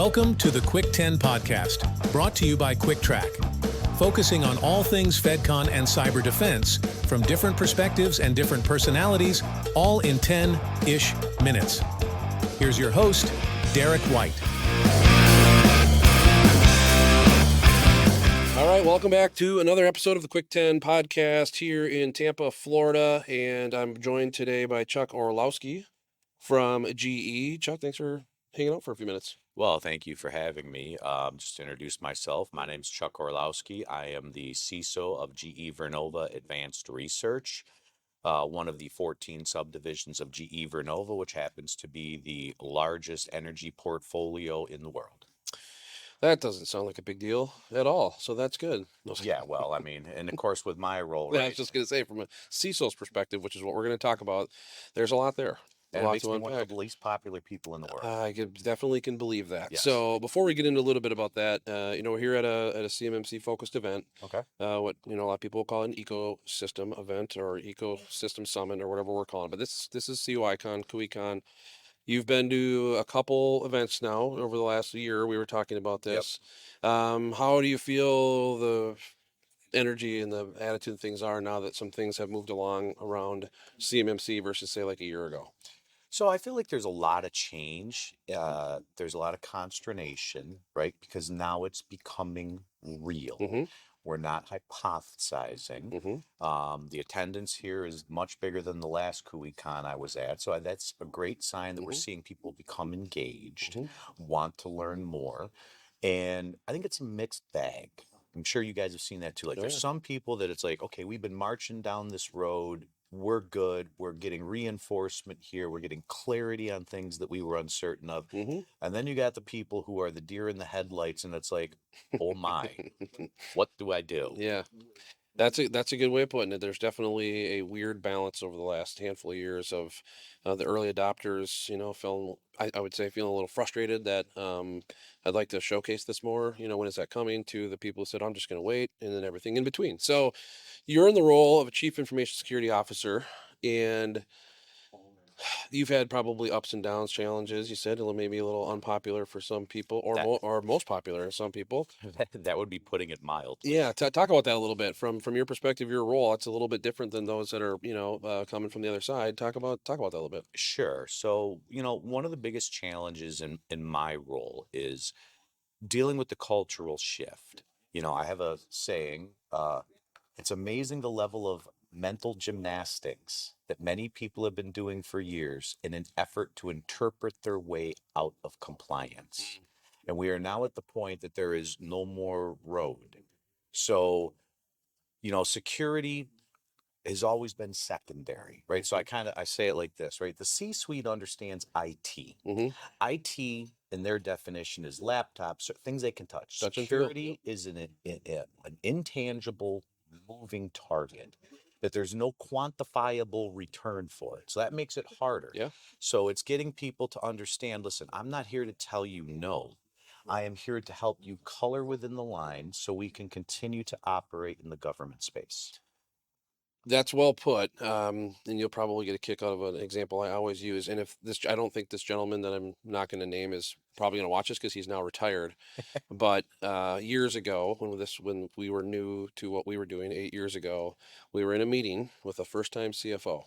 Welcome to the Quick 10 podcast, brought to you by Trac, focusing on all things FedCon and cyber defense from different perspectives and different personalities, all in 10-ish minutes. Here's your host, Derek White. All right, welcome back to another episode of the Quick 10 podcast here in Tampa, Florida, and I'm joined today by Chuck Orlowski from GE. Chuck, thanks for hanging out for a few minutes. Well, thank you for having me. Just to introduce myself, my name's Chuck Orlowski. I am the CISO of GE Vernova Advanced Research, one of the 14 subdivisions of GE Vernova, which happens to be the largest energy portfolio in the world. That doesn't sound like a big deal at all, so that's good. Yeah, well, I mean, and of course with my role, I right, was just going to say, from a CISO's perspective, which is what we're going to talk about, there's a lot there. and it makes me one of the least popular people in the world. I definitely can believe that. Yes. So before we get into a little bit about that, we're here at a CMMC focused event. Okay. What a lot of people call an ecosystem event or ecosystem summit or whatever we're calling it. But this is COICon, Cuick. You've been to a couple events now over the last year. We were talking about this. Yep. How do you feel the energy and the attitude of things are now that some things have moved along around CMMC versus, say, like a year ago? So I feel like there's a lot of change. There's a lot of consternation, right? Because now it's becoming real. Mm-hmm. We're not hypothesizing. Mm-hmm. The attendance here is much bigger than the last CUICon I was at. So that's a great sign that we're seeing people become engaged, want to learn more. And I think it's a mixed bag. I'm sure you guys have seen that too. Like there's some people that it's like, okay, we've been marching down this road. We're good. We're getting reinforcement here. We're getting clarity on things that we were uncertain of. Mm-hmm. And then you got the people who are the deer in the headlights, and it's like, oh my, what do I do? Yeah, that's a good way of putting it. There's definitely a weird balance over the last handful of years of the early adopters, feeling, I would say, feeling a little frustrated that I'd like to showcase this more. When is that coming? To the people who said, I'm just going to wait, and then everything in between. So you're in the role of a chief information security officer, and you've had probably ups and downs, challenges. You said maybe a little unpopular for some people, or most popular for some people. That would be putting it mild. Yeah, talk about that a little bit from your perspective. Your role, it's a little bit different than those that are coming from the other side. Talk about that a little bit. Sure. So one of the biggest challenges in my role is dealing with the cultural shift. I have a saying. It's amazing the level of mental gymnastics that many people have been doing for years in an effort to interpret their way out of compliance. And we are now at the point that there is no more road. So, security has always been secondary, right? So I say it like this, right? The C-suite understands IT. Mm-hmm. IT, in their definition, is laptops, things they can touch. Touch and Security is an intangible moving target that there's no quantifiable return for it. So that makes it harder. Yeah. So it's getting people to understand, listen, I'm not here to tell you no. I am here to help you color within the lines so we can continue to operate in the government space. That's well put. And you'll probably get a kick out of an example I always use. And I don't think this gentleman that I'm not going to name is probably going to watch this because he's now retired. But years ago, when we were new to what we were doing 8 years ago, we were in a meeting with a first-time CFO.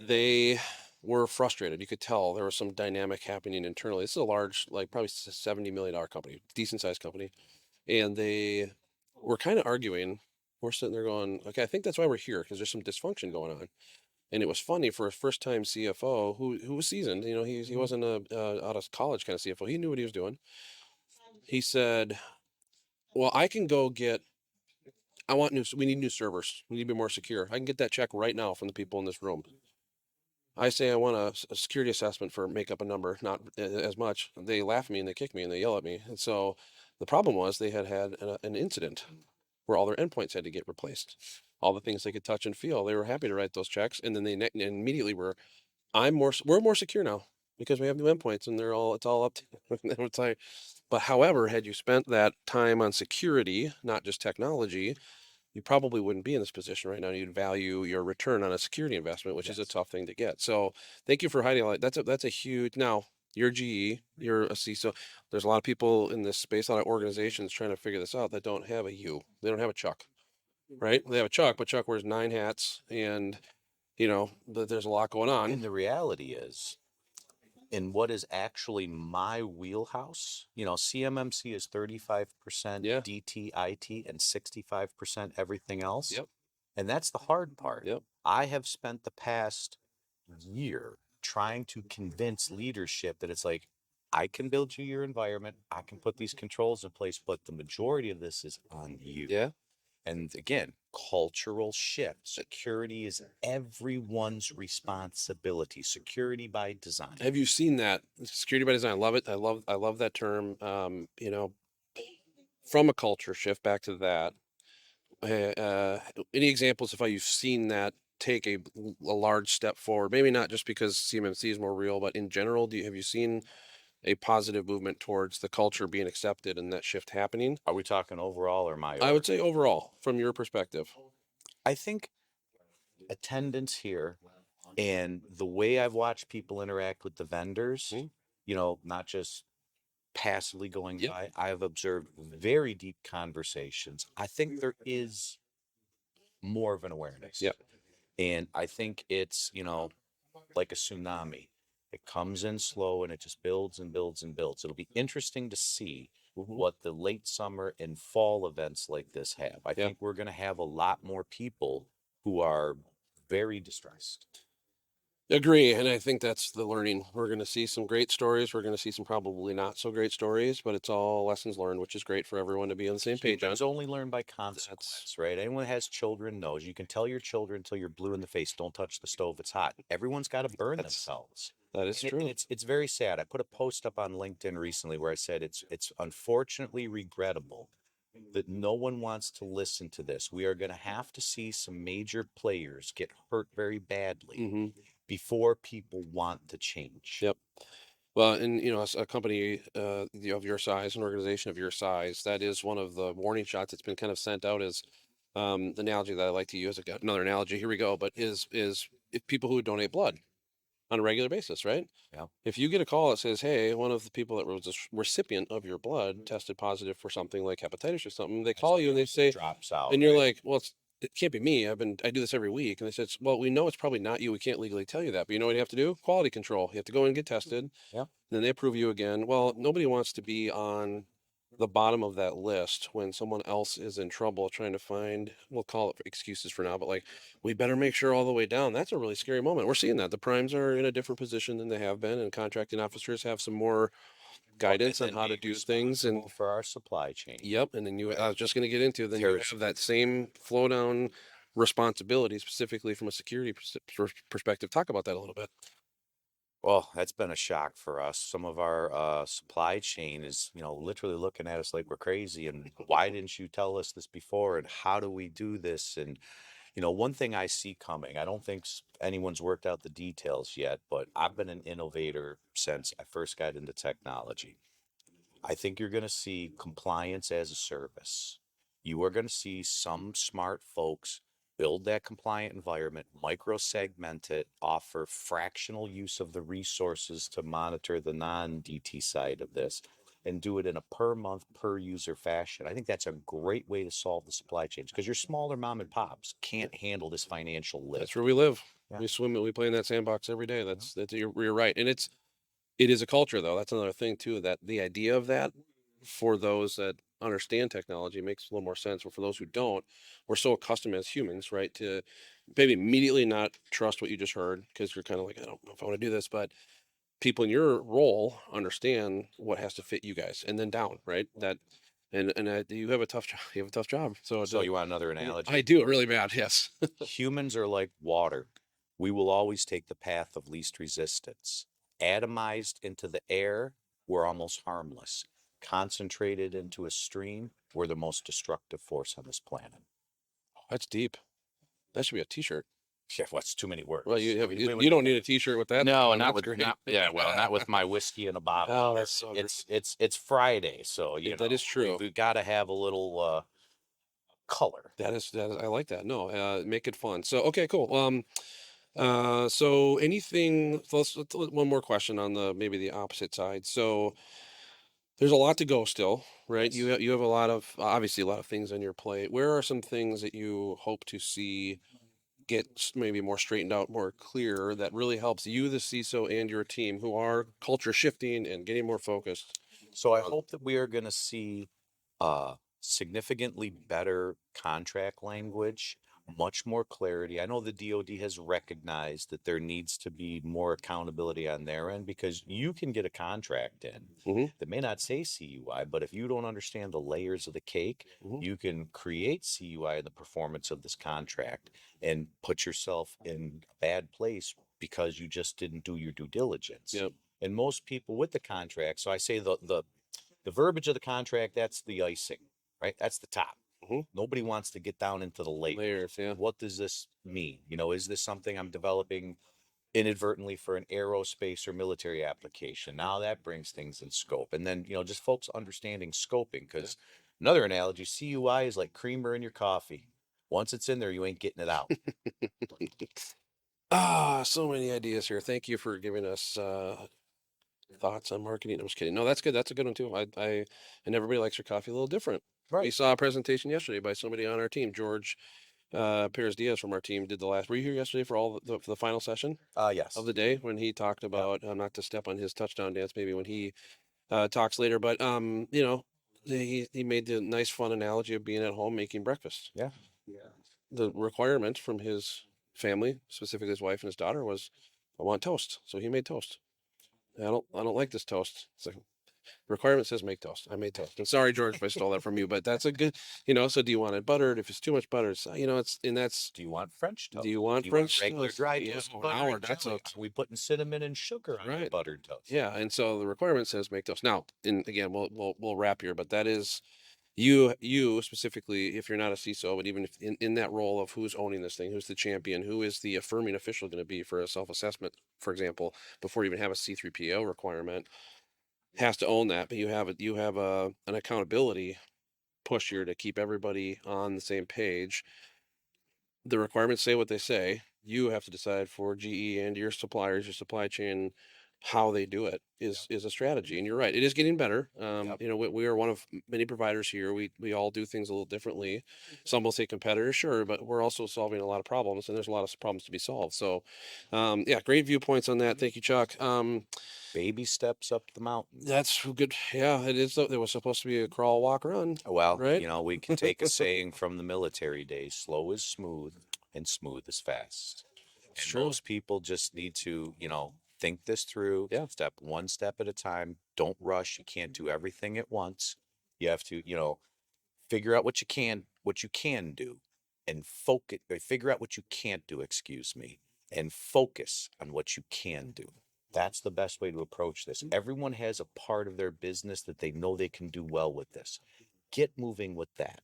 They were frustrated. You could tell there was some dynamic happening internally. This is a large, probably $70 million company, decent-sized company. And they were kind of arguing. We're sitting there going, okay, I think that's why we're here, because there's some dysfunction going on. And it was funny for a first-time CFO who was seasoned. He wasn't a out of college kind of CFO. He knew what he was doing. He said, well, I can go we need new servers. We need to be more secure. I can get that check right now from the people in this room. I say I want a security assessment make up a number, not as much. They laugh at me and they kick me and they yell at me. And so the problem was they had an incident where all their endpoints had to get replaced. All the things they could touch and feel. They were happy to write those checks, and then they immediately we're more secure now because we have new endpoints, and it's all up to it's like. But however, had you spent that time on security, not just technology, you probably wouldn't be in this position right now. You'd value your return on a security investment, which is a tough thing to get. So thank you for highlighting. That's a huge. Now You're GE, you're a CISO. There's a lot of people in this space, a lot of organizations trying to figure this out that don't have a you. They don't have a Chuck, right? They have a Chuck, but Chuck wears 9 hats, and there's a lot going on. And the reality is, in what is actually my wheelhouse, CMMC is 35% Yeah. DT, IT, and 65% everything else. Yep. And that's the hard part. Yep. I have spent the past year trying to convince leadership that it's like, I can build you your environment, I can put these controls in place, but the majority of this is on you. Yeah. And again, cultural shift. Security is everyone's responsibility. Security by design. Have you seen that? Security by design. I love it. I love that term. From a culture shift back to that. Any examples of how you've seen that take a large step forward? Maybe not just because CMMC is more real, but in general, have you seen a positive movement towards the culture being accepted and that shift happening? Are we talking overall or my? I would say overall, from your perspective. I think attendance here and the way I've watched people interact with the vendors, not just passively going Yep. by, I've observed very deep conversations. I think there is more of an awareness. Yep. And I think it's, like a tsunami. It comes in slow and it just builds and builds and builds. It'll be interesting to see what the late summer and fall events like this have. I think we're going to have a lot more people who are very distressed. Agree, and I think that's the learning. We're going to see some great stories. We're going to see some probably not so great stories, but it's all lessons learned, which is great for everyone to be on the same page on. It's only learned by consequence, right? Anyone who has children knows. You can tell your children until you're blue in the face, don't touch the stove, it's hot. Everyone's got to burn themselves. That is true. It's very sad. I put a post up on LinkedIn recently where I said it's unfortunately regrettable that no one wants to listen to this. We are going to have to see some major players get hurt very badly before people want to change. Yep. Well, and as a company of your size, an organization of your size, that is one of the warning shots that's been kind of sent out as the analogy that I like to use. I got another analogy. Here we go. But is if people who donate blood on a regular basis, right? Yeah. If you get a call that says, "Hey, one of the people that was a recipient of your blood tested positive for something like hepatitis or something," they call you and they say, drops out, and you're like, "Well, it can't be me. I do this every week." And they said, "Well, we know it's probably not you. We can't legally tell you that, but you know what you have to do? Quality control. You have to go in and get tested. Yeah. Then they approve you again." Well, nobody wants to be on the bottom of that list when someone else is in trouble trying to find, we'll call it excuses for now, but like, we better make sure all the way down. That's a really scary moment. We're seeing that the primes are in a different position than they have been, and contracting officers have some more guidance on how to do things and for our supply chain. Yep. And then I was just going to get into, then you have that same flow down responsibility, specifically from a security perspective. Talk about that a little bit. Well, that's been a shock for us. Some of our supply chain is, literally looking at us like we're crazy. And why didn't you tell us this before? And how do we do this? And, one thing I see coming, I don't think anyone's worked out the details yet, but I've been an innovator since I first got into technology. I think you're going to see compliance as a service. You are going to see some smart folks build that compliant environment, micro-segment it, offer fractional use of the resources to monitor the non-DT side of this, and do it in a per month, per user fashion. I think that's a great way to solve the supply chains because your smaller mom and pops can't handle this financial lift. That's where we live. Yeah. We swim, we play in that sandbox every day. That's you're right. And it is a culture though. That's another thing too, that the idea of that for those that understand technology makes a little more sense. But for those who don't, we're so accustomed as humans, right, to maybe immediately not trust what you just heard because you're kind of like, I don't know if I want to do this, but people in your role understand what has to fit you guys, and then down, right? That, and you have a tough job. You have a tough job. So you want another analogy? I do, really bad. Yes. Humans are like water. We will always take the path of least resistance. Atomized into the air, we're almost harmless. Concentrated into a stream, we're the most destructive force on this planet. Oh, that's deep. That should be a T-shirt. Yeah, what's too many words? Well, you don't need a T-shirt with that. No, not with not with my whiskey in a bottle. Oh, that's so it's Friday, so that is true. We've got to have a little color. That is I like that. No, make it fun. So okay, cool. So anything, let's one more question on maybe the opposite side. So there's a lot to go still, right? Yes. You have a lot of, obviously a lot of things on your plate. Where are some things that you hope to see get maybe more straightened out, more clear, that really helps you, the CISO, and your team who are culture shifting and getting more focused? So I hope that we are going to see significantly better contract language, much more clarity. I know the DoD has recognized that there needs to be more accountability on their end, because you can get a contract in Hmm. that may not say CUI, but if you don't understand the layers of the cake, Hmm. you can create CUI in the performance of this contract and put yourself in a bad place because you just didn't do your due diligence. Yep. And most people with the contract, so I say the verbiage of the contract, that's the icing, right? That's the top. Hmm. Nobody wants to get down into the layer. Layers, yeah. What does this mean? Is this something I'm developing inadvertently for an aerospace or military application? Now that brings things in scope. And then, just folks understanding scoping, because another analogy, CUI is like creamer in your coffee. Once it's in there, you ain't getting it out. So many ideas here. Thank you for giving us thoughts on marketing. I'm just kidding. No, that's good. That's a good one too. And everybody likes their coffee a little different. We Right. saw a presentation yesterday by somebody on our team, George Perez Diaz from our team did the last. Were you here yesterday for for the final session Yes. of the day when he talked about not to step on his touchdown dance maybe when he talks later, but he made the nice fun analogy of being at home making breakfast. Yeah. The requirement from his family, specifically his wife and his daughter, was I want toast. So he made toast. I don't like this toast. It's like requirement says make toast. I made toast. And sorry, George, if I stole that from you, but that's a good, so do you want it buttered? If it's too much butter, and that's, Do you want French toast? do you want Do you French regular toast? dry Yeah, toast? an Butter hour. and That's jelly? Are we putting cinnamon and sugar on your right. buttered toast? Yeah. And so the requirement says make toast. Now, and again, we'll wrap here, but that is you specifically, if you're not a CISO, but even if in that role of who's owning this thing, who's the champion, who is the affirming official going to be for a self-assessment, for example, before you even have a C3PO requirement, has to own that. But you have an accountability push here to keep everybody on the same page. The requirements say what they say. You have to decide for GE and your suppliers, your supply chain, how they do it is a strategy. And you're right, it is getting better. Yep. We are one of many providers here. We all do things a little differently. Some will say competitors, sure, but we're also solving a lot of problems, and there's a lot of problems to be solved. So, yeah, great viewpoints on that. Thank you, Chuck. Baby steps up the mountain. That's good. Yeah, it is. There was supposed to be a crawl, walk, run, Well, right? we can take a saying from the military days: slow is smooth, and smooth is fast. It's And true. most people just need to, think this through. Yeah. One step at a time. Don't rush. You can't do everything at once. You have to, figure out what you can do, and focus. Figure out what you can't do. Excuse me, and focus on what you can do. That's the best way to approach this. Everyone has a part of their business that they know they can do well with this. Get moving with that.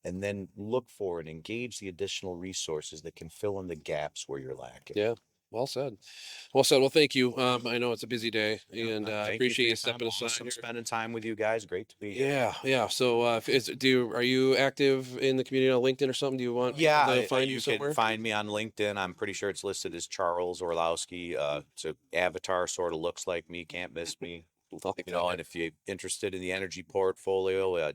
And then look for and engage the additional resources that can fill in the gaps where you're lacking. Yeah. Well said. Well said. Well, thank you. I know it's a busy day, and I Thank you for appreciate your you stepping time. aside Awesome here. spending time with you guys. Great to be here. Yeah, yeah. So, are you active in the community on LinkedIn or something? Do you want Yeah, people to find you you somewhere? can find me on LinkedIn. I'm pretty sure it's listed as Charles Orlowski. It's an avatar, sort of looks like me, can't miss me. Like And if you're interested in the energy portfolio,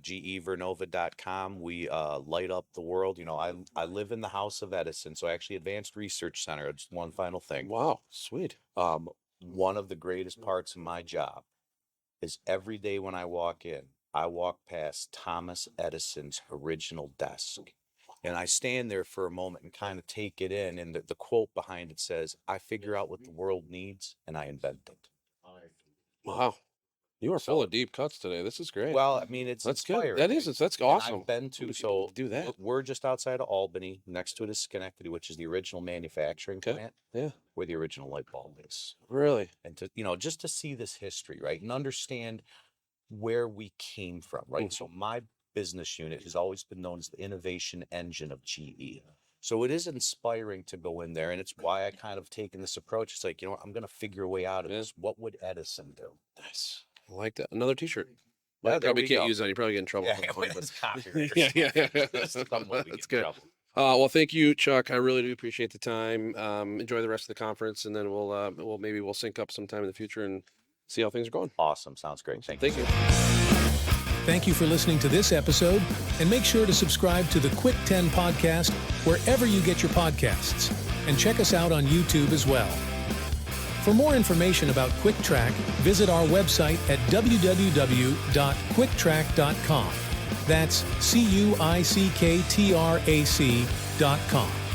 GEVernova.com, we light up the world. I live in the House of Edison, so actually Advanced Research Center. Just one final thing. wow, sweet. One of the greatest parts of my job is every day when I walk past Thomas Edison's original desk. And I stand there for a moment and kind of take it in. And the quote behind it says, I figure out what the world needs and I invent it. Wow, you are full So, of deep cuts today. This is great. well, I mean, it's That's good. inspiring. That is. That's And awesome. I've been to, We so could do that. we're just outside of Albany. Next to it is Schenectady, which is the original manufacturing Okay. plant Yeah. where the original light bulb is. Really. And to, just to see this history, right? And understand where we came from, right? So my business unit has always been known as the innovation engine of GE. So it is inspiring to go in there, and it's why I kind of taken this approach. It's like, I'm going to figure a way out of this. What would Edison do? Nice. I like that. Another T-shirt. Yeah, Well, there probably we can't go. use that. You probably get in trouble. Yeah, for that, but- it's copyright or yeah, yeah, something. yeah. Someone would get That's in good. trouble. Well, thank you, Chuck. I really do appreciate the time. Enjoy the rest of the conference, and then we'll sync up sometime in the future and see how things are going. Awesome. Sounds great. Thank you. Thank you. Thank you for listening to this episode, and make sure to subscribe to the Quick 10 podcast wherever you get your podcasts, and check us out on YouTube as well. For more information about Cuick Trac, visit our website at www.cuicktrac.com. That's CUICKTRAC.com.